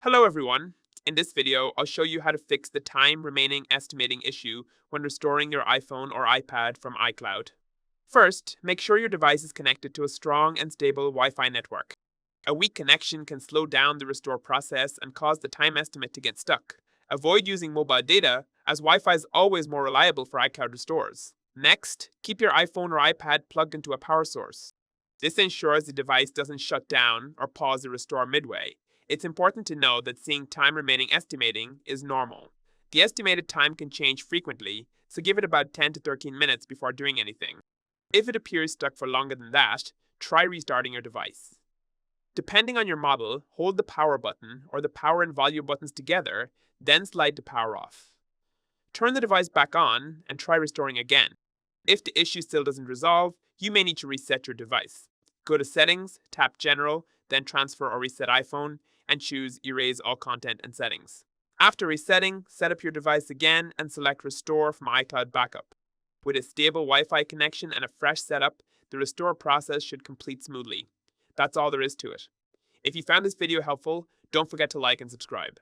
Hello everyone. In this video, I'll show you how to fix the time remaining estimating issue when restoring your iPhone or iPad from iCloud. First, make sure your device is connected to a strong and stable Wi-Fi network. A weak connection can slow down the restore process and cause the time estimate to get stuck. Avoid using mobile data, as Wi-Fi is always more reliable for iCloud restores. Next, keep your iPhone or iPad plugged into a power source. This ensures the device doesn't shut down or pause the restore midway. It's important to know that seeing time remaining estimating is normal. The estimated time can change frequently, so give it about 10 to 13 minutes before doing anything. If it appears stuck for longer than that, try restarting your device. Depending on your model, hold the power button or the power and volume buttons together, then slide to power off. Turn the device back on and try restoring again. If the issue still doesn't resolve, you may need to reset your device. Go to Settings, tap General, then Transfer or Reset iPhone, and choose Erase all content and settings. After resetting, set up your device again and select Restore from iCloud Backup. With a stable Wi-Fi connection and a fresh setup, the restore process should complete smoothly. That's all there is to it. If you found this video helpful, don't forget to like and subscribe.